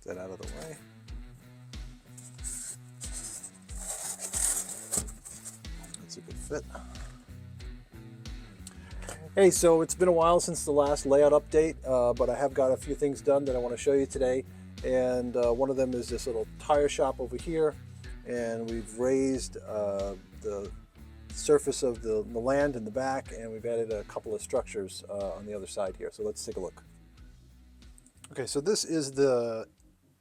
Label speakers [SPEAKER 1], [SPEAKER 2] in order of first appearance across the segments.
[SPEAKER 1] that out of the way. That's a good fit. Hey, so it's been a while since the last layout update, but I have got a few things done that I want to show you today. And one of them is this little tire shop over here. And we've raised the surface of the land in the back, and we've added a couple of structures on the other side here. So let's take a look. Okay, so this is the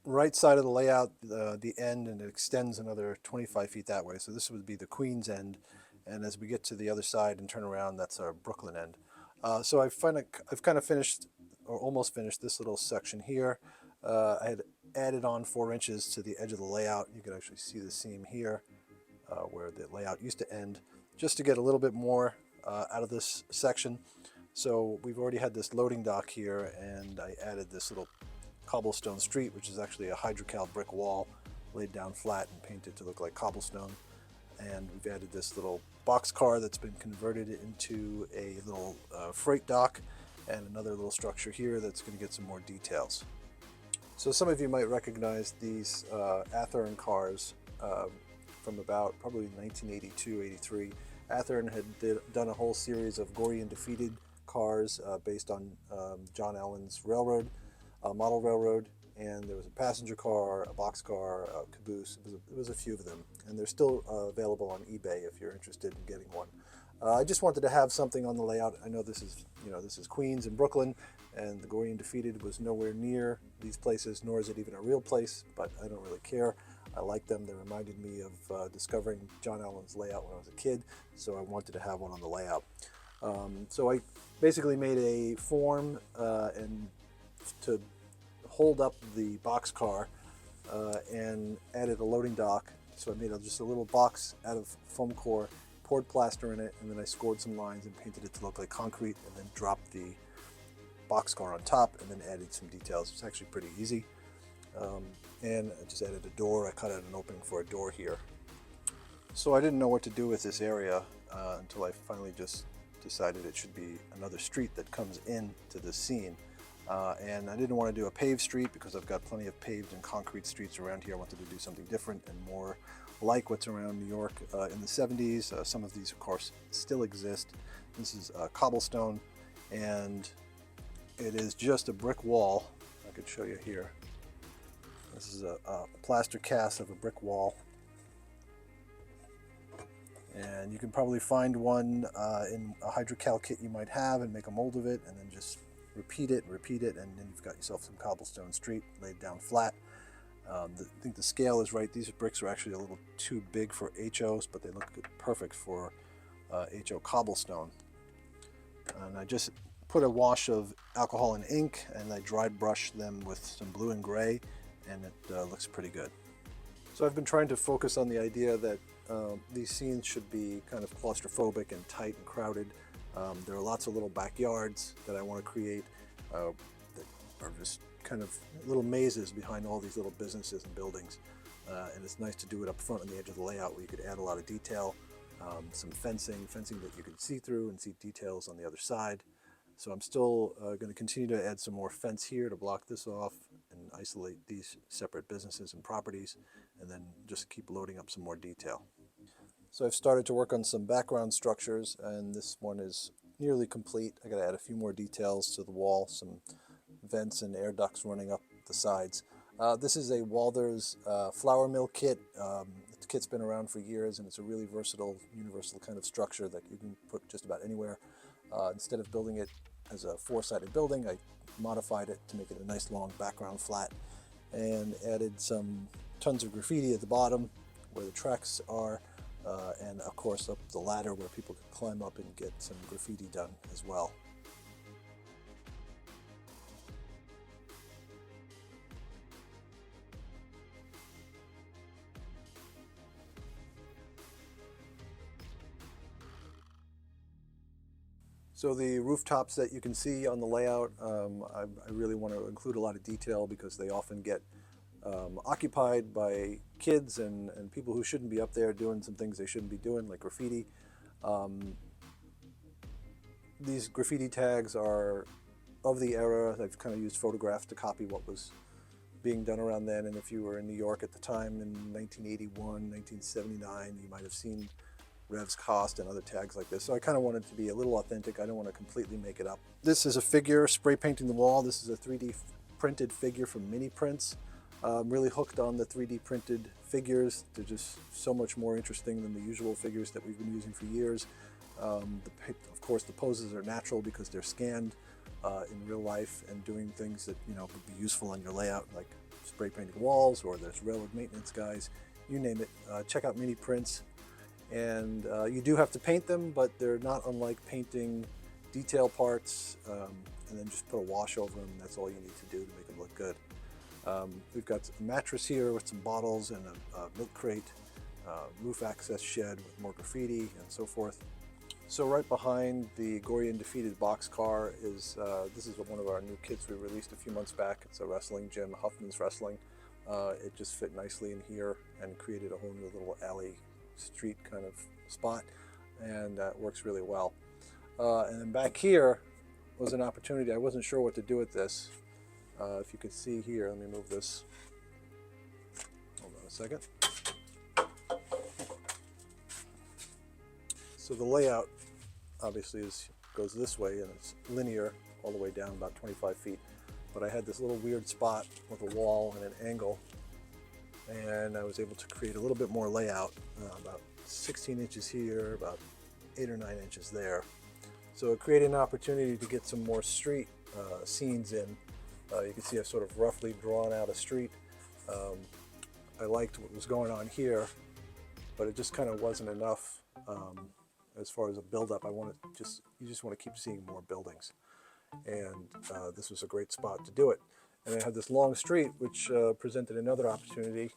[SPEAKER 1] right side of the layout, the end, and it extends another 25 feet that way. So this would be the Queens end, and as we get to the other side and turn around, that's our Brooklyn end. So I've kind of finished, or almost finished, this little section here. I had added on 4 inches to the edge of the layout. You can actually see the seam here where the layout used to end, just to get a little bit more out of this section. So we've already had this loading dock here, and I added this little cobblestone street, which is actually a hydrocal brick wall laid down flat and painted to look like cobblestone. And we've added this little box car that's been converted into a little freight dock, and another little structure here that's going to get some more details. So some of you might recognize these Athearn cars from about probably 1982-83. Athearn had done a whole series of Gory and Defeated cars based on John Allen's railroad, model railroad, and there was a passenger car, a box car, a caboose. It was a few of them, and they're still available on eBay if you're interested in getting one. I just wanted to have something on the layout. I know this is Queens and Brooklyn, and the Gory and Defeated was nowhere near these places, nor is it even a real place, but I don't really care. I like them. They reminded me of discovering John Allen's layout when I was a kid, so I wanted to have one on the layout. So I basically made a form and to hold up the box car and added a loading dock. So I made just a little box out of foam core, poured plaster in it, and then I scored some lines and painted it to look like concrete, and then dropped the boxcar on top, and then added some details. It's actually pretty easy. And I just added a door. I cut out an opening for a door here. So I didn't know what to do with this area until I finally just decided it should be another street that comes into the scene. And I didn't want to do a paved street because I've got plenty of paved and concrete streets around here. I wanted to do something different and more like what's around New York in the 70s. Some of these, of course, still exist. This is cobblestone, and it is just a brick wall. I could show you here. This is a plaster cast of a brick wall. And you can probably find one in a hydrocal kit you might have and make a mold of it, and then just repeat it, and then you've got yourself some cobblestone street laid down flat. I think the scale is right. These bricks are actually a little too big for HOs, but they look perfect for HO cobblestone. And I just put a wash of alcohol and ink, and I dry brushed them with some blue and gray, and it looks pretty good. So I've been trying to focus on the idea that these scenes should be kind of claustrophobic and tight and crowded. There are lots of little backyards that I want to create that are just kind of little mazes behind all these little businesses and buildings. And it's nice to do it up front on the edge of the layout where you could add a lot of detail, some fencing that you could see through and see details on the other side. So I'm still going to continue to add some more fence here to block this off and isolate these separate businesses and properties, and then just keep loading up some more detail. So I've started to work on some background structures, and this one is nearly complete. I got to add a few more details to the wall, some vents and air ducts running up the sides. This is a Walthers flour mill kit. The kit's been around for years, and it's a really versatile, universal kind of structure that you can put just about anywhere. Instead of building it as a 4-sided building, I modified it to make it a nice long background flat, and added some tons of graffiti at the bottom where the tracks are, and of course up the ladder where people can climb up and get some graffiti done as well. So the rooftops that you can see on the layout, I really want to include a lot of detail because they often get occupied by kids and people who shouldn't be up there doing some things they shouldn't be doing, like graffiti. These graffiti tags are of the era. I've kind of used photographs to copy what was being done around then, and if you were in New York at the time in 1981, 1979, you might have seen Revs Cost and other tags like this. So I kind of wanted to be a little authentic. I don't want to completely make it up. This is a figure spray painting the wall. This is a 3D printed figure from Mini Prints. I'm really hooked on the 3D printed figures. They're just so much more interesting than the usual figures that we've been using for years. Of course, the poses are natural because they're scanned in real life and doing things that would be useful on your layout, like spray painting walls, or there's railroad maintenance guys, you name it. Check out Mini Prints. And you do have to paint them, but they're not unlike painting detail parts, and then just put a wash over them. That's all you need to do to make them look good. We've got a mattress here with some bottles and a milk crate, roof access shed with more graffiti and so forth. So right behind the Gory and Defeated boxcar is, this is one of our new kits we released a few months back. It's a wrestling gym, Huffman's Wrestling. It just fit nicely in here and created a whole new little alley street kind of spot, and that works really well. And then back here was an opportunity. I wasn't sure what to do with this. If you could see here, let me move this. Hold on a second. So the layout obviously goes this way, and it's linear all the way down about 25 feet. But I had this little weird spot with a wall and an angle, and I was able to create a little bit more layout, about 16 inches here, about 8 or 9 inches there. So it created an opportunity to get some more street scenes in. You can see I've sort of roughly drawn out a street. I liked what was going on here, but it just kind of wasn't enough as far as a build-up. You just want to keep seeing more buildings, and this was a great spot to do it. And I had this long street, which presented another opportunity.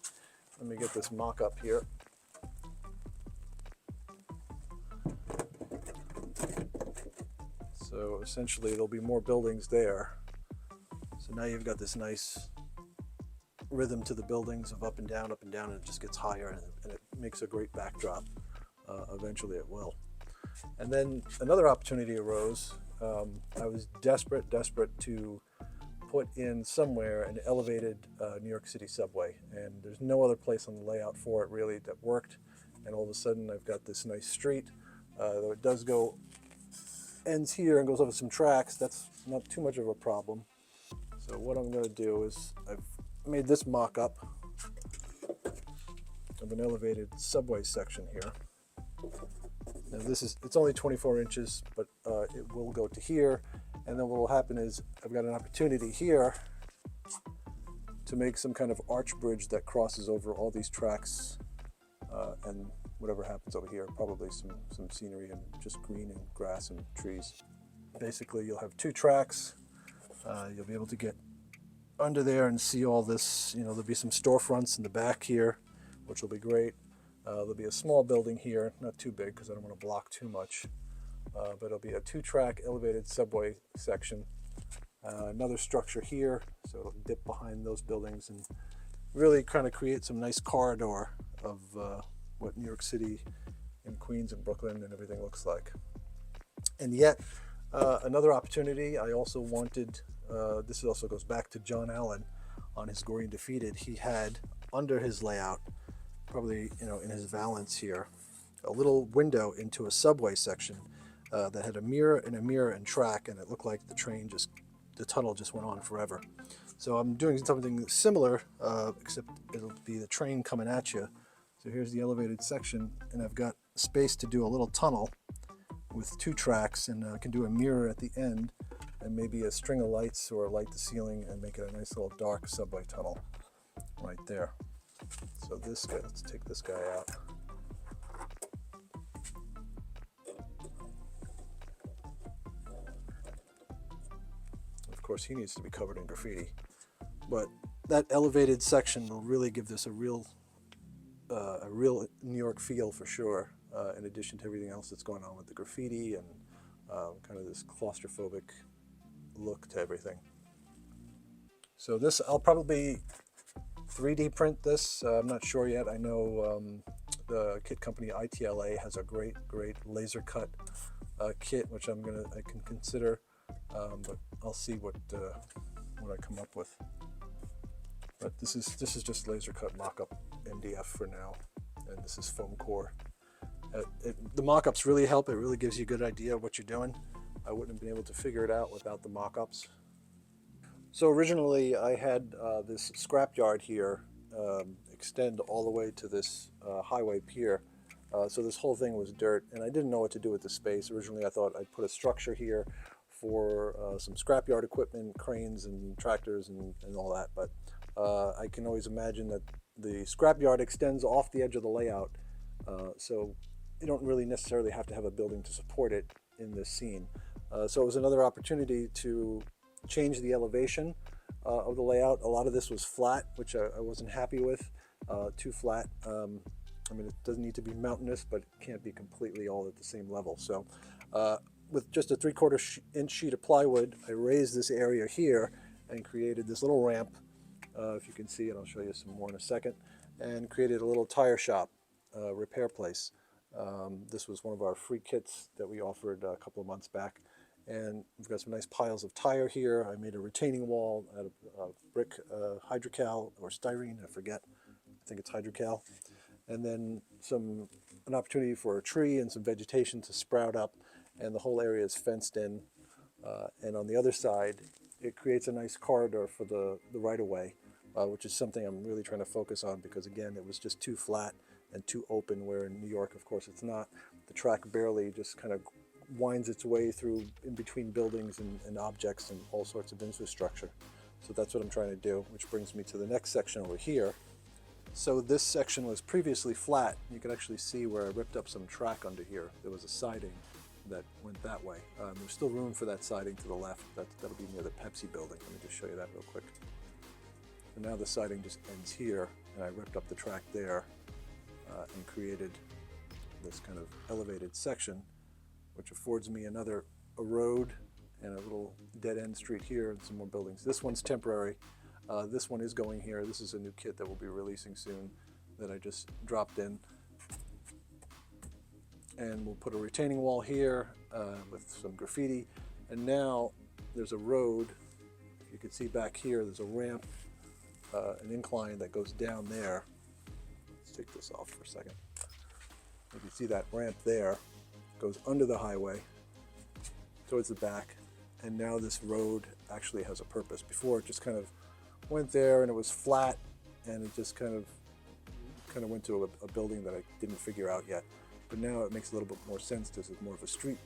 [SPEAKER 1] Let me get this mock-up here. So essentially, there'll be more buildings there. So now you've got this nice rhythm to the buildings of up and down, and it just gets higher, and it makes a great backdrop. Eventually it will. And then another opportunity arose. I was desperate to put in somewhere an elevated New York City subway, and there's no other place on the layout for it really that worked. And all of a sudden I've got this nice street, though it does go ends here and goes over some tracks. That's not too much of a problem. So what I'm going to do is I've made this mock-up of an elevated subway section here. Now it's only 24 inches, but it will go to here. And then what will happen is I've got an opportunity here to make some kind of arch bridge that crosses over all these tracks, and whatever happens over here, probably some scenery and just green and grass and trees. Basically, you'll have two tracks. You'll be able to get under there and see all this. There'll be some storefronts in the back here, which will be great. There'll be a small building here, not too big because I don't want to block too much. But it'll be a two-track elevated subway section. Another structure here, so it'll dip behind those buildings and really kind of create some nice corridor of what New York City and Queens and Brooklyn and everything looks like. And yet, another opportunity I also wanted, this also goes back to John Allen on his Gory and Defeated. He had under his layout, probably in his valance here, a little window into a subway section that had a mirror and track, and it looked like the tunnel just went on forever. So I'm doing something similar, except it'll be the train coming at you. So here's the elevated section, and I've got space to do a little tunnel with two tracks, and I can do a mirror at the end, and maybe a string of lights or light the ceiling and make it a nice little dark subway tunnel right there. So this guy, let's take this guy out. Of course, he needs to be covered in graffiti, but that elevated section will really give this a real New York feel for sure, in addition to everything else that's going on with the graffiti and kind of this claustrophobic look to everything. So this, I'll probably 3D print this. I'm not sure yet. I know the kit company ITLA has a great laser cut kit, which I can consider, but I'll see what I come up with. But this is just laser cut mock-up MDF for now, and this is foam core. The mock-ups really help. It really gives you a good idea of what you're doing. I wouldn't have been able to figure it out without the mock-ups. So originally I had this scrapyard here extend all the way to this highway pier. So this whole thing was dirt, and I didn't know what to do with the space. Originally I thought I'd put a structure here for some scrapyard equipment, cranes and tractors and all that, but I can always imagine that the scrapyard extends off the edge of the layout, so you don't really necessarily have to have a building to support it in this scene. So it was another opportunity to change the elevation of the layout. A lot of this was flat, which I wasn't happy with, too flat. I mean, it doesn't need to be mountainous, but it can't be completely all at the same level. So with just a 3/4 inch sheet of plywood, I raised this area here and created this little ramp, if you can see it. I'll show you some more in a second, and created a little tire shop repair place. This was one of our free kits that we offered a couple of months back, and we've got some nice piles of tire here. I made a retaining wall out of brick hydrocal or styrene, I forget. I think it's hydrocal. And then an opportunity for a tree and some vegetation to sprout up, and the whole area is fenced in. And on the other side, it creates a nice corridor for the right-of-way, which is something I'm really trying to focus on, because again, it was just too flat and too open, where in New York, of course, it's not. The track barely just kind of winds its way through in between buildings and objects and all sorts of infrastructure. So that's what I'm trying to do, which brings me to the next section over here. So this section was previously flat. You can actually see where I ripped up some track under here. There was a siding that went that way. There's still room for that siding to the left. That'll be near the Pepsi building. Let me just show you that real quick. So now the siding just ends here, and I ripped up the track there and created this kind of elevated section, which affords me a road and a little dead-end street here and some more buildings. This one's temporary. This one is going here. This is a new kit that we'll be releasing soon that I just dropped in. And we'll put a retaining wall here with some graffiti. And now there's a road. You can see back here, there's a ramp, an incline that goes down there. Let's take this off for a second. You can see that ramp there goes under the highway towards the back. And now this road actually has a purpose. Before it just kind of went there and it was flat, and it just kind of went to a building that I didn't figure out yet. But now it makes a little bit more sense. This is more of a street,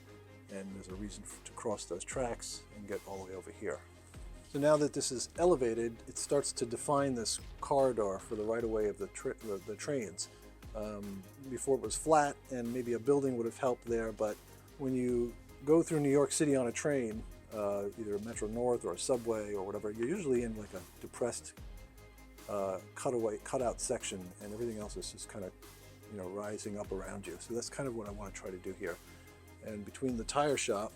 [SPEAKER 1] and there's a reason to cross those tracks and get all the way over here. So now that this is elevated, it starts to define this corridor for the right-of-way of the trains. Before it was flat, and maybe a building would have helped there, but when you go through New York City on a train, either a Metro North or a subway or whatever, you're usually in like a depressed cutout section, and everything else is just kind of, you know, rising up around you. So that's kind of what I want to try to do here. And between the tire shop,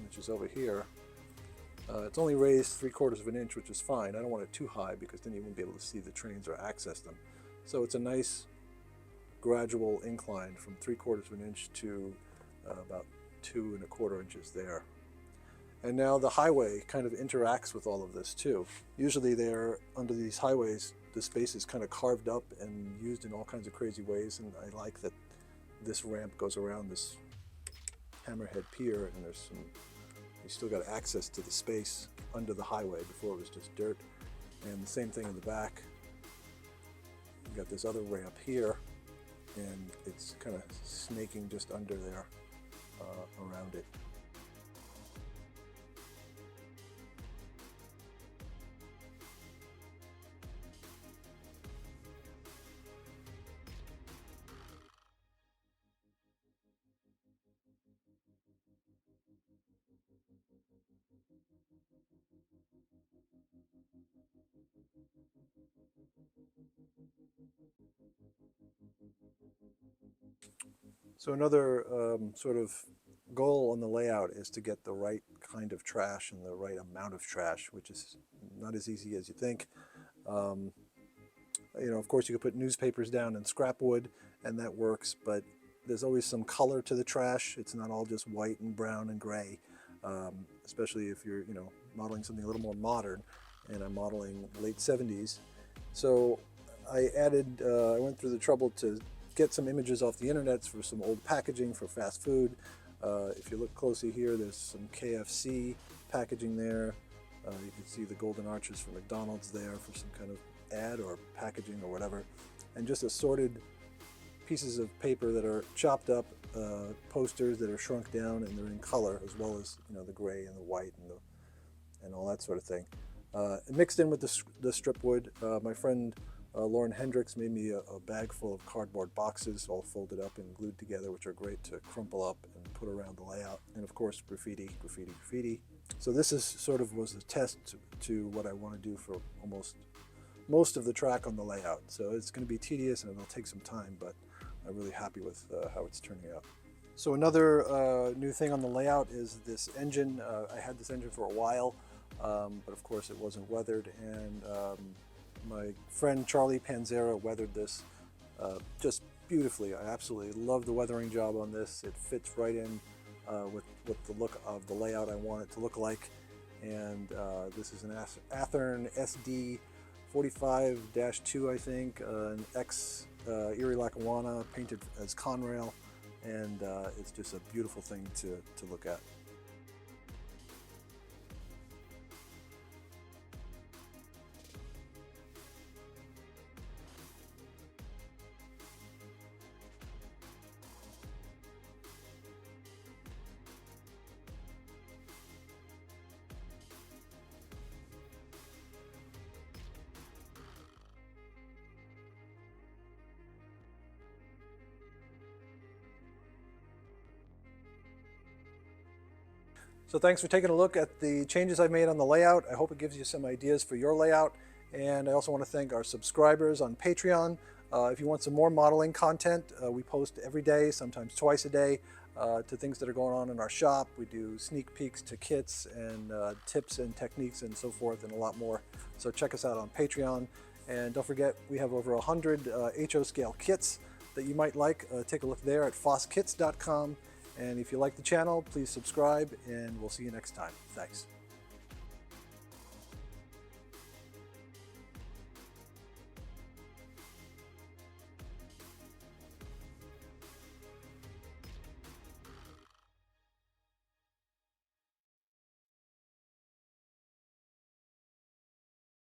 [SPEAKER 1] which is over here, it's only raised 3/4 of an inch, which is fine. I don't want it too high because then you won't be able to see the trains or access them. So it's a nice gradual incline from 3/4 of an inch to about 2 1/4 inches there. And now the highway kind of interacts with all of this too. Usually there, under these highways, the space is kind of carved up and used in all kinds of crazy ways, and I like that this ramp goes around this hammerhead pier, and you still got access to the space under the highway. Before it was just dirt. And the same thing in the back. You got this other ramp here, and it's kind of snaking just under there around it. So another sort of goal on the layout is to get the right kind of trash and the right amount of trash, which is not as easy as you think. You know, of course, you could put newspapers down and scrap wood, and that works, but there's always some color to the trash. It's not all just white and brown and gray, especially if you're, you know, modeling something a little more modern. And I'm modeling late 70s, So I went through the trouble to get some images off the internet for some old packaging for fast food. If you look closely here, there's some KFC packaging there. You can see the golden arches for McDonald's there for some kind of ad or packaging or whatever. And just assorted pieces of paper that are chopped up, posters that are shrunk down and they're in color, as well as the gray and the white and all that sort of thing. Mixed in with the strip wood, my friend Lauren Hendricks made me a bag full of cardboard boxes all folded up and glued together, which are great to crumple up and put around the layout. And of course, graffiti, graffiti, graffiti. So this is was a test to what I want to do for most of the track on the layout. So it's going to be tedious and it'll take some time, but I'm really happy with how it's turning out. So another new thing on the layout is this engine. I had this engine for a while, but of course it wasn't weathered, and my friend Charlie Panzera weathered this just beautifully. I absolutely love the weathering job on this. It fits right in with the look of the layout I want it to look like. And this is an Athearn SD 45-2, I think, an X Erie Lackawanna painted as Conrail, and it's just a beautiful thing to look at. So thanks for taking a look at the changes I've made on the layout. I hope it gives you some ideas for your layout. And I also want to thank our subscribers on Patreon. If you want some more modeling content, we post every day, sometimes twice a day, to things that are going on in our shop. We do sneak peeks to kits and tips and techniques and so forth, and a lot more. So check us out on Patreon. And don't forget, we have over 100 HO scale kits that you might like. Take a look there at fosskits.com. And if you like the channel, please subscribe, and we'll see you next time. Thanks.